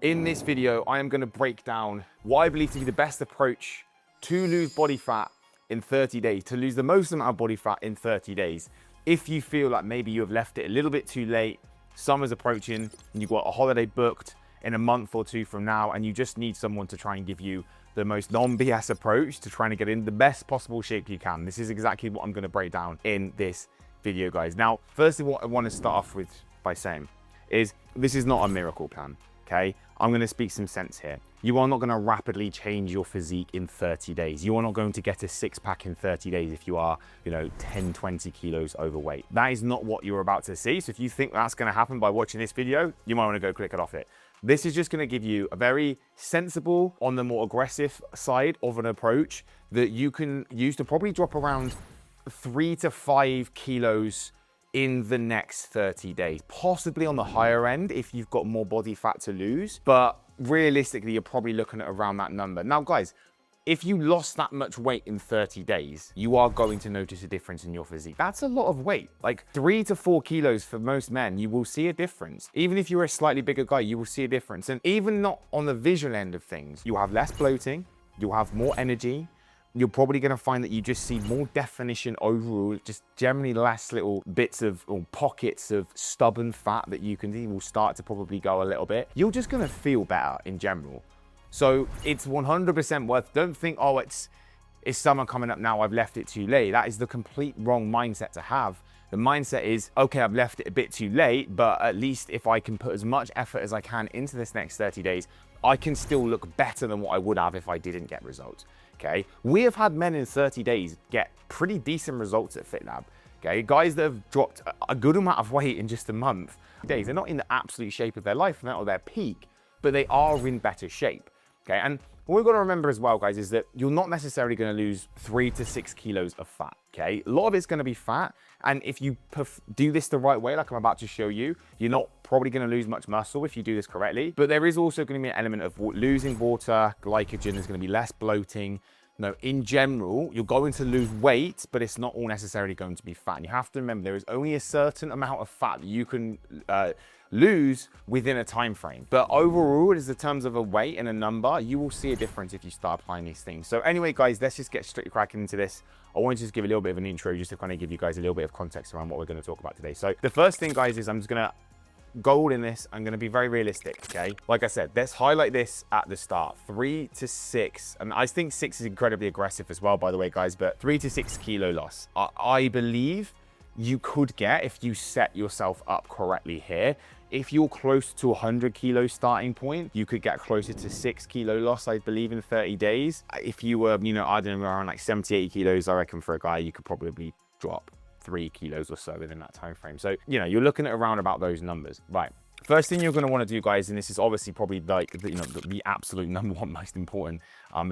In this video, I am going to break down what I believe to be the best approach to lose body fat in 30 days, to lose the most amount of body fat in 30 days. If you feel like maybe you have left it a little bit too late, summer's approaching, and you've got a holiday booked in a month or two from now, and you just need someone to try and give you the most non-BS approach to trying to get in the best possible shape you can. This is exactly what I'm going to break down in this video, guys. Now, firstly, what I want to start off with by saying is this is not a miracle plan. Okay, I'm going to speak some sense here. You are not going to rapidly change your physique in 30 days. You are not going to get a six-pack in 30 days if you are, 10, 20 kilos overweight. That is not what you're about to see. So if you think that's going to happen by watching this video, you might want to go click it off it. This is just going to give you a very sensible, on the more aggressive side of an approach that you can use to probably drop around 3 to 5 kilos in the next 30 days, possibly on the higher end if you've got more body fat to lose, but realistically you're probably looking at around that number. Now guys, if you lost that much weight in 30 days, you are going to notice a difference in your physique. That's a lot of weight. Like 3 to 4 kilos for most men, you will see a difference. Even if you're a slightly bigger guy, you will see a difference. And even not on the visual end of things, you'll have less bloating, you'll have more energy, you're probably going to find that you just see more definition overall, just generally less little bits of or pockets of stubborn fat that you can see will start to probably go a little bit. You're just going to feel better in general. So it's 100% worth. Don't think, oh, it's summer coming up now, I've left it too late. That is the complete wrong mindset to have. The mindset is, okay, I've left it a bit too late, but at least if I can put as much effort as I can into this next 30 days, I can still look better than what I would have if I didn't get results. Okay, we have had men in 30 days get pretty decent results at FitLab. Okay, guys that have dropped a good amount of weight in just a month. They're not in the absolute shape of their life, not at their peak, but they are in better shape. Okay, and what we've got to remember as well, guys, is that you're not necessarily going to lose 3 to 6 kilos of fat. Okay, a lot of it's going to be fat, and if you do this the right way, like I'm about to show you, you're not probably going to lose much muscle if you do this correctly. But there is also going to be an element of losing water, glycogen. There's going to be less bloating. No, in general, you're going to lose weight, but it's not all necessarily going to be fat. And you have to remember there is only a certain amount of fat that you can lose within a time frame. But overall, as in terms of a weight and a number, you will see a difference if you start applying these things. So anyway, guys, let's just get straight cracking into this. I want to just give a little bit of an intro just to kind of give you guys a little bit of context around what we're going to talk about today. So the first thing, guys, is I'm just going to go all in this. I'm going to be very realistic, okay? Like I said, let's highlight this at the start. 3 to 6, and I think 6 is incredibly aggressive as well, by the way, guys, but 3 to 6 kilo loss. I believe you could get, if you set yourself up correctly here, if you're close to 100 kilo starting point, you could get closer to 6 kilo loss, I believe, in 30 days. If you were, I don't know, around like 70, 80 kilos, I reckon for a guy, you could probably drop 3 kilos or so within that time frame. So, you're looking at around about those numbers, right? First thing you're going to want to do, guys, and this is obviously probably like, the absolute number one most important,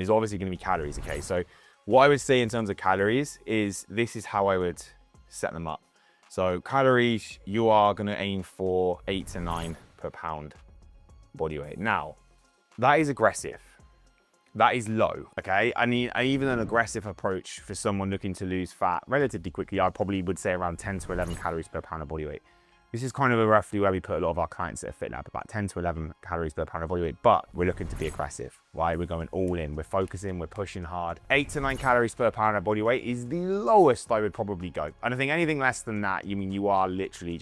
is obviously going to be calories, okay? So what I would say in terms of calories is this is how I would set them up. So calories, you are going to aim for 8 to 9 per pound body weight. Now, that is aggressive. That is low, okay? I mean, even an aggressive approach for someone looking to lose fat relatively quickly, I probably would say around 10 to 11 calories per pound of body weight. This is kind of roughly where we put a lot of our clients at FitLab, about 10 to 11 calories per pound of body weight, but we're looking to be aggressive, right? We're going all in, we're focusing, we're pushing hard. 8 to 9 calories per pound of body weight is the lowest I would probably go. And I think anything less than that, you are literally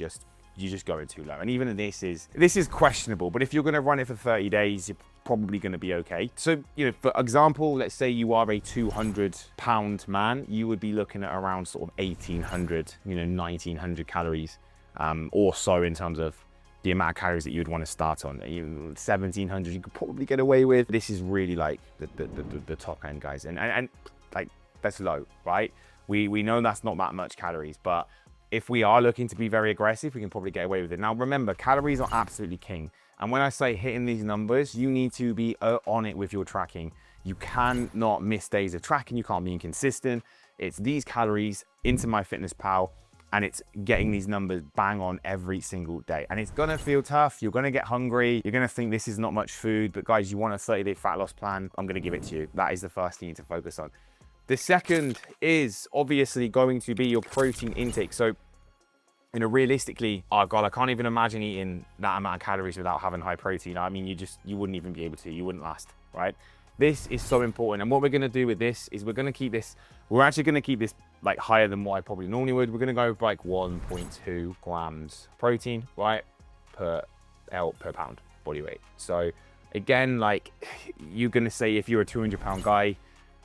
you're just going too low. And even this is questionable, but if you're going to run it for 30 days, you're probably going to be okay. So, for example, let's say you are a 200-pound man, you would be looking at around sort of 1,800, 1,900 calories or so in terms of the amount of calories that you would want to start on. 1,700 you could probably get away with. This is really like the top end, guys. And like, that's low, right? We know that's not that much calories, but if we are looking to be very aggressive, we can probably get away with it. Now, remember, calories are absolutely king. And when I say hitting these numbers, you need to be on it with your tracking. You cannot miss days of tracking. You can't be inconsistent. It's these calories into MyFitnessPal, and it's getting these numbers bang on every single day. And it's gonna feel tough. You're gonna get hungry. You're gonna think this is not much food, but guys, you want a 30-day fat loss plan, I'm gonna give it to you. That is the first thing you need to focus on. The second is obviously going to be your protein intake. So You know, realistically, oh God, I can't even imagine eating that amount of calories without having high protein. I mean, you wouldn't even be able to, you wouldn't last, right? This is so important. And what we're gonna do with this is we're actually gonna keep this like higher than what I probably normally would. We're gonna go with like 1.2 grams protein, right? Per pound body weight. So again, like you're gonna say if you're a 200-pound guy,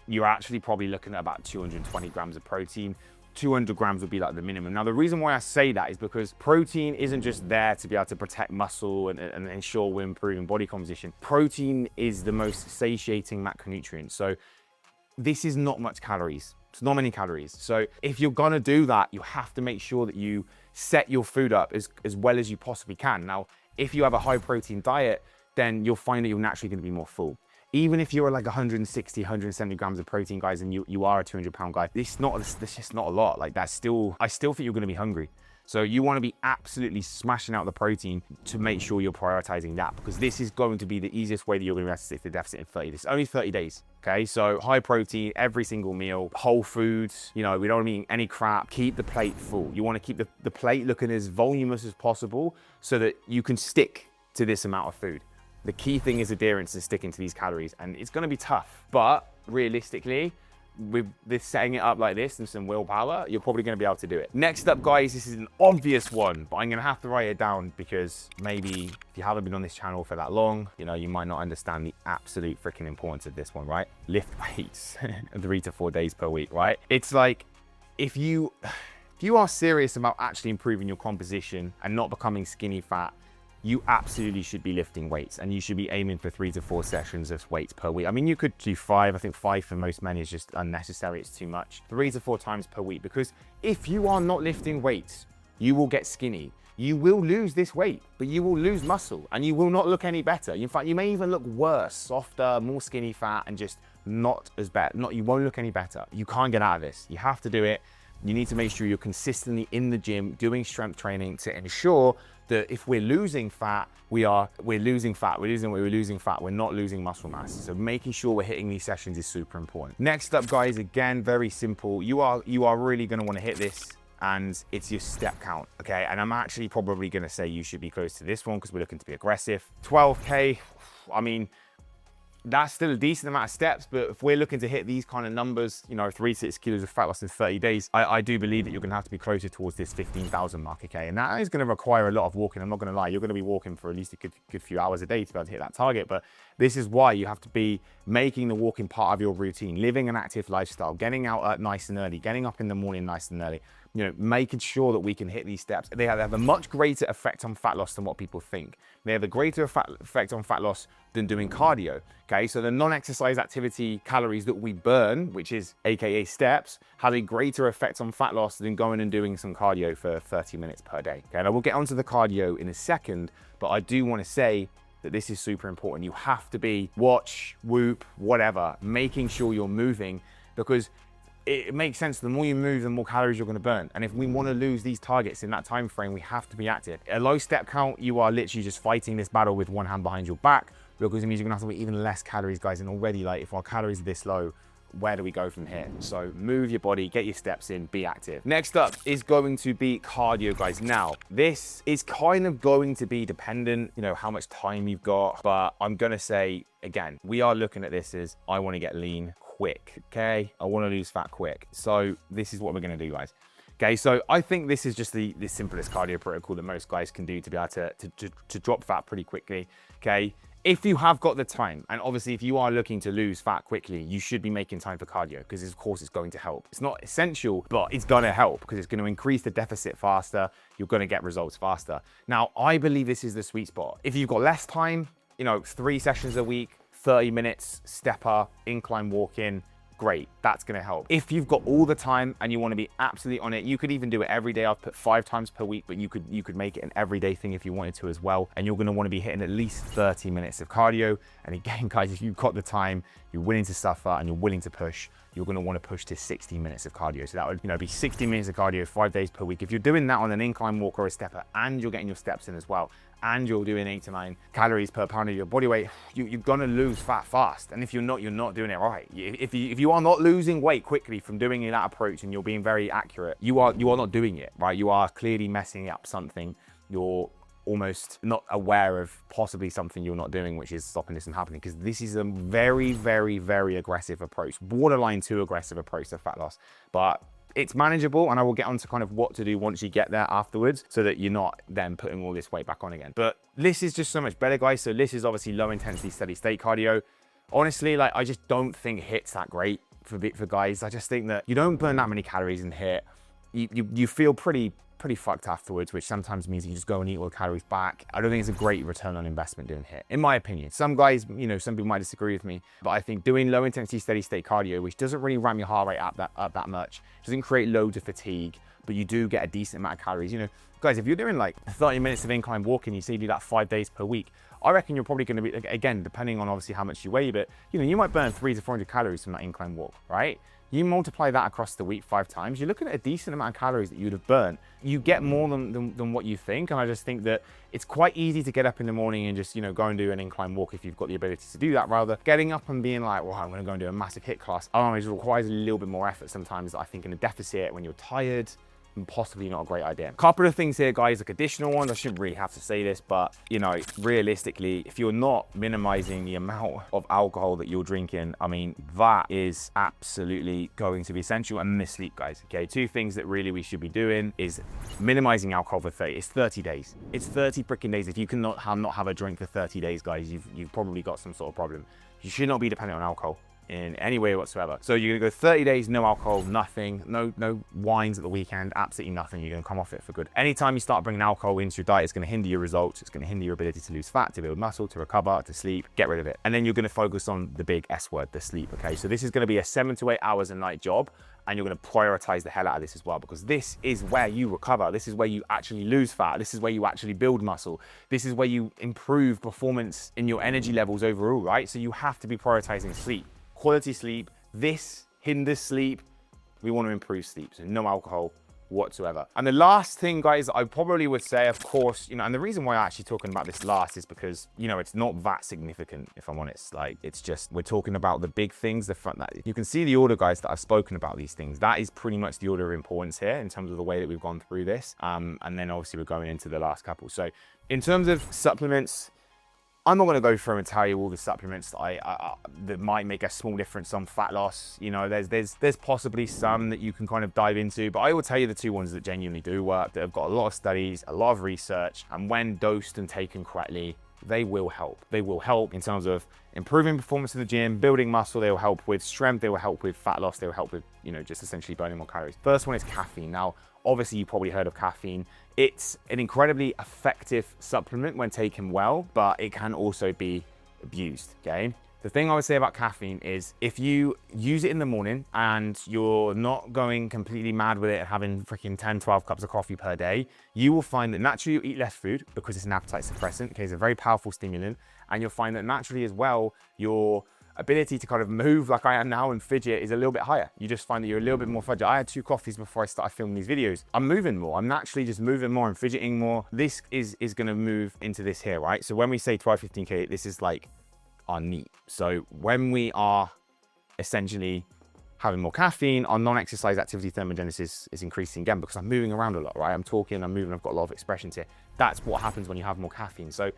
you're actually probably looking at about 220 grams of protein. 200 grams would be like the minimum. Now, the reason why I say that is because protein isn't just there to be able to protect muscle and ensure we're improving body composition. Protein is the most satiating macronutrient. So this is not much calories. It's not many calories. So if you're gonna do that, you have to make sure that you set your food up as well as you possibly can. Now, if you have a high protein diet, then you'll find that you're naturally gonna be more full. Even if you're like 160, 170 grams of protein, guys, and you are a 200-pound guy, this just not a lot. Like I still think you're gonna be hungry. So you wanna be absolutely smashing out the protein to make sure you're prioritizing that, because this is going to be the easiest way that you're gonna be able to stick the deficit in 30 days. It's only 30 days, okay? So high protein, every single meal, whole foods, you know, we don't wanna be eating any crap. Keep the plate full. You wanna keep the plate looking as voluminous as possible so that you can stick to this amount of food. The key thing is adherence and sticking to these calories, and it's gonna be tough, but realistically, with this setting it up like this and some willpower, you're probably gonna be able to do it. Next up, guys, this is an obvious one, but I'm gonna have to write it down because maybe if you haven't been on this channel for that long, you know, you might not understand the absolute freaking importance of this one, right? Lift weights 3 to 4 days per week, right? It's like, if you are serious about actually improving your composition and not becoming skinny fat, you absolutely should be lifting weights, and you should be aiming for 3 to 4 sessions of weights per week. I mean, you could do 5. I think 5 for most men is just unnecessary. It's too much. 3 to 4 times per week, because if you are not lifting weights, you will get skinny. You will lose this weight, but you will lose muscle, and you will not look any better. In fact, you may even look worse, softer, more skinny fat, and just not as bad. You won't look any better. You can't get out of this. You have to do it. You need to make sure you're consistently in the gym doing strength training to ensure that if we're losing fat, we're losing fat. We're losing fat. We're not losing muscle mass. So making sure we're hitting these sessions is super important. Next up, guys, again, very simple. You are really going to want to hit this, and it's your step count, okay? And I'm actually probably going to say you should be close to this one because we're looking to be aggressive. 12K, I mean, that's still a decent amount of steps, but if we're looking to hit these kind of numbers, you know, 3 to 6 kilos of fat loss in 30 days, I do believe that you're gonna have to be closer towards this 15,000 mark, okay? And that is gonna require a lot of walking. I'm not gonna lie, you're gonna be walking for at least a good few hours a day to be able to hit that target, but this is why you have to be making the walking part of your routine, living an active lifestyle, getting out nice and early, getting up in the morning nice and early, you know, making sure that we can hit these steps. They have a much greater effect on fat loss than what people think. They have a greater effect on fat loss than doing cardio, okay? So the non-exercise activity calories that we burn, which is AKA steps, have a greater effect on fat loss than going and doing some cardio for 30 minutes per day, okay? And I will get onto the cardio in a second, but I do want to say that this is super important. You have to be watch, whoop, whatever, making sure you're moving, because it makes sense. The more you move, the more calories you're going to burn. And if we want to lose these targets in that time frame, we have to be active. A low step count, you are literally just fighting this battle with one hand behind your back, because it means you're going to have to eat even less calories, guys. And already, like, if our calories are this low, where do we go from here? So move your body, get your steps in, be active. Next up is going to be cardio, guys. Now, this is kind of going to be dependent, you know, how much time you've got. But I'm going to say, again, we are looking at this as I want to get lean quick, okay? I want to lose fat quick. So this is what we're going to do, guys. Okay, so I think this is just the simplest cardio protocol that most guys can do to be able to drop fat pretty quickly, okay? If you have got the time, and obviously if you are looking to lose fat quickly, you should be making time for cardio, because of course it's going to help. It's not essential, but it's going to help because it's going to increase the deficit faster. You're going to get results faster. Now, I believe this is the sweet spot. If you've got less time, you know, 3 sessions a week, 30 minutes, stepper, incline walk-in, great, that's gonna help. If you've got all the time and you wanna be absolutely on it, you could even do it every day. I've put 5 times per week, but you could make it an everyday thing if you wanted to as well. And you're gonna wanna be hitting at least 30 minutes of cardio. And again, guys, if you've got the time, you're willing to suffer and you're willing to push, you're gonna wanna push to 60 minutes of cardio. So that would, you know, be 60 minutes of cardio 5 days per week. If you're doing that on an incline walk or a stepper and you're getting your steps in as well, and you're doing 8 to 9 calories per pound of your body weight, you're gonna lose fat fast. And if you're not doing it right. If you are not losing weight quickly from doing that approach and you're being very accurate, you are not doing it right. You are clearly messing up something. You're almost not aware of possibly something you're not doing, which is stopping this from happening, because this is a very, very, very aggressive approach, borderline too aggressive approach to fat loss. But it's manageable, and I will get onto kind of what to do once you get there afterwards, so that you're not then putting all this weight back on again. But this is just so much better, guys. So this is obviously low intensity steady state cardio. Honestly, like, I just don't think HIIT's that great for guys. I just think that you don't burn that many calories in HIIT. You feel pretty fucked afterwards, which sometimes means you just go and eat all the calories back. I don't think it's a great return on investment doing HIIT, in my opinion. Some guys, you know, some people might disagree with me, but I think doing low intensity steady state cardio, which doesn't really ramp your heart rate up that much, doesn't create loads of fatigue, but you do get a decent amount of calories. You know, guys, if you're doing like 30 minutes of incline walking, you say you do that 5 days per week, I reckon you're probably going to be, again, depending on obviously how much you weigh, but you know, you might burn 300 to 400 calories from that incline walk, right? You multiply that across the week 5 times, you're looking at a decent amount of calories that you'd have burnt. You get more than what you think. And I just think that it's quite easy to get up in the morning and just, you know, go and do an incline walk if you've got the ability to do that, rather getting up and being like, well, I'm going to go and do a massive HIIT class. It requires a little bit more effort sometimes, I think, in a deficit when you're tired. Possibly not a great idea. Couple of things here, guys, like additional ones. I shouldn't really have to say this, but you know, realistically, if you're not minimizing the amount of alcohol that you're drinking, I mean, that is absolutely going to be essential. And this sleep, guys. Okay, 2 things that really we should be doing is minimizing alcohol for 30. It's 30 days. It's 30 freaking days. If you cannot have a drink for 30 days, guys, you've probably got some sort of problem. You should not be dependent on alcohol in any way whatsoever. So you're gonna go 30 days, no alcohol, nothing, no wines at the weekend, absolutely nothing. You're gonna come off it for good. Anytime you start bringing alcohol into your diet, it's gonna hinder your results. It's gonna hinder your ability to lose fat, to build muscle, to recover, to sleep. Get rid of it. And then you're gonna focus on the big S word, the sleep, okay? So this is gonna be a 7 to 8 hours a night job, and you're gonna prioritize the hell out of this as well, because this is where you recover. This is where you actually lose fat. This is where you actually build muscle. This is where you improve performance in your energy levels overall, right? So you have to be prioritizing sleep. Quality sleep. This hinders sleep. We want to improve sleep, so no alcohol whatsoever. And the last thing, guys, I probably would say, of course, you know, and the reason why I'm actually talking about this last is because, you know, it's not that significant, if I'm honest. Like, it's just, we're talking about the big things, the front that you can see the order, guys, that I've spoken about these things. That is pretty much the order of importance here in terms of the way that we've gone through this. And then obviously we're going into the last couple. So in terms of supplements, I'm not going to go through and tell you all the supplements that might make a small difference on fat loss. You know, there's possibly some that you can kind of dive into, but I will tell you the 2 ones that genuinely do work, that have got a lot of studies, a lot of research, and when dosed and taken correctly, they will help. They will help in terms of improving performance in the gym, building muscle. They will help with strength. They will help with fat loss. They will help with, you know, just essentially burning more calories. First one is caffeine. Now, obviously, you've probably heard of caffeine. It's an incredibly effective supplement when taken well, but it can also be abused, okay? The thing I would say about caffeine is if you use it in the morning and you're not going completely mad with it and having freaking 10, 12 cups of coffee per day, you will find that naturally you eat less food because it's an appetite suppressant, okay? It's a very powerful stimulant. And you'll find that naturally as well, your ability to kind of move like I am now and fidget is a little bit higher. You just find that you're a little bit more fragile. I had 2 coffees before I started filming these videos. I'm moving more. I'm naturally just moving more and fidgeting more. This is gonna move into this here, right? So when we say 12, 15K, this is like our NEAT. So when we are essentially having more caffeine, our non-exercise activity thermogenesis is increasing again because I'm moving around a lot, right? I'm talking, I'm moving, I've got a lot of expressions here. That's what happens when you have more caffeine. So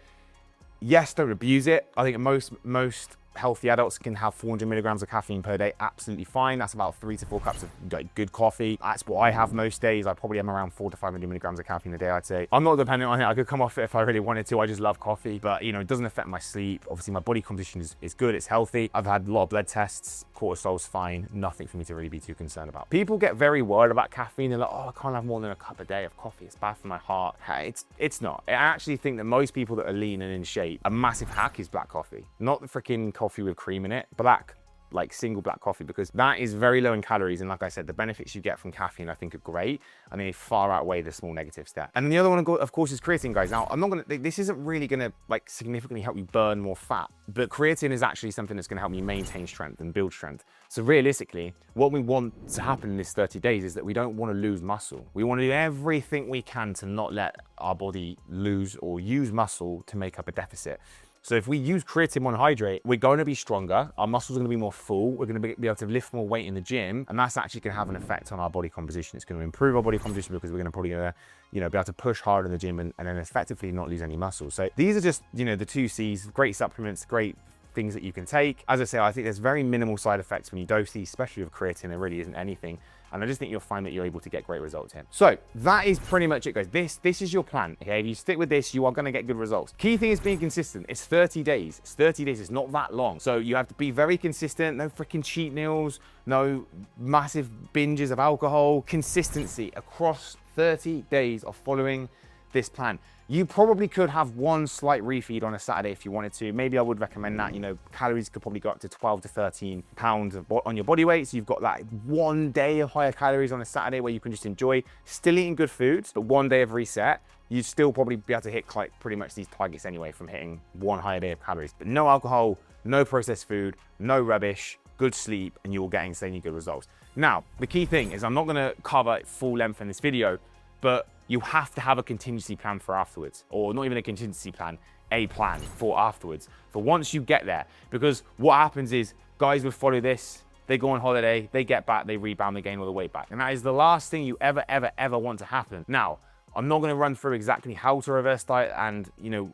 yes, don't abuse it. I think most healthy adults can have 400 milligrams of caffeine per day, absolutely fine. That's about 3 to 4 cups of good coffee. That's what I have most days. I probably am around 400 to 500 milligrams of caffeine a day, I'd say. I'm not dependent on it. I could come off it if I really wanted to. I just love coffee, but you know, it doesn't affect my sleep. Obviously, my body composition is good, it's healthy. I've had a lot of blood tests, cortisol's fine, nothing for me to really be too concerned about. People get very worried about caffeine. They're like, oh, I can't have more than a cup a day of coffee. It's bad for my heart. It's not. I actually think that most people that are lean and in shape, a massive hack is black coffee. Not the freaking coffee with cream in it. Black like single black coffee, because that is very low in calories. And like I said, the benefits you get from caffeine, I think, are great. And they far outweigh the small negatives there. And the other one, of course, is creatine, guys. Now, I'm not going to, this isn't really going to like significantly help you burn more fat, but creatine is actually something that's going to help you maintain strength and build strength. So realistically, what we want to happen in this 30 days is that we don't want to lose muscle. We want to do everything we can to not let our body lose or use muscle to make up a deficit. So if we use creatine monohydrate, we're going to be stronger. Our muscles are going to be more full. We're going to be able to lift more weight in the gym. And that's actually going to have an effect on our body composition. It's going to improve our body composition because we're going to probably, be able to push hard in the gym and then effectively not lose any muscle. So these are just, the 2 C's, great supplements, great things that you can take. As I say, I think there's very minimal side effects when you dose these, especially with creatine. There really isn't anything. And I just think you'll find that you're able to get great results here. So that is pretty much it, guys. This is your plan, okay? If you stick with this, you are gonna get good results. Key thing is being consistent. It's 30 days. It's 30 days, it's not that long. So you have to be very consistent, no freaking cheat meals, no massive binges of alcohol. Consistency across 30 days of following this plan. You probably could have one slight refeed on a Saturday if you wanted to. Maybe I would recommend that. Calories could probably go up to 12 to 13 pounds on your body weight. So you've got that one day of higher calories on a Saturday where you can just enjoy still eating good foods, but one day of reset. You'd still probably be able to hit like pretty much these targets anyway from hitting one higher day of calories. But no alcohol, no processed food, no rubbish, good sleep, and you'll get insanely good results. Now, the key thing is I'm not gonna cover it full length in this video, but you have to have a contingency plan for afterwards, or not even a contingency plan, a plan for afterwards, for once you get there. Because what happens is guys will follow this, they go on holiday, they get back, they rebound, they gain all the weight back. And that is the last thing you ever want to happen. Now, I'm not gonna run through exactly how to reverse diet and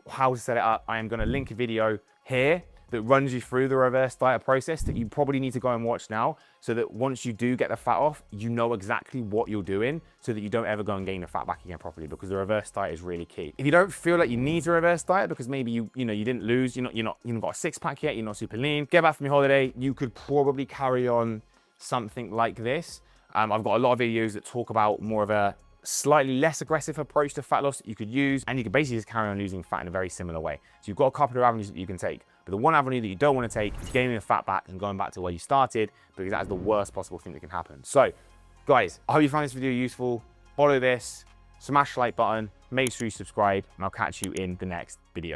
how to set it up. I am gonna link a video here that runs you through the reverse diet process that you probably need to go and watch now, so that once you do get the fat off, you know exactly what you're doing so that you don't ever go and gain the fat back again properly, because the reverse diet is really key. If you don't feel like you need to reverse diet because maybe you didn't lose, you haven't got a 6-pack yet, you're not super lean, get back from your holiday, you could probably carry on something like this. I've got a lot of videos that talk about more of a slightly less aggressive approach to fat loss that you could use, and you can basically just carry on losing fat in a very similar way. So you've got a couple of avenues that you can take, but the one avenue that you don't want to take is gaining the fat back and going back to where you started, because that is the worst possible thing that can happen. So guys, I hope you found this video useful. Follow this, smash the like button, make sure you subscribe, and I'll catch you in the next video.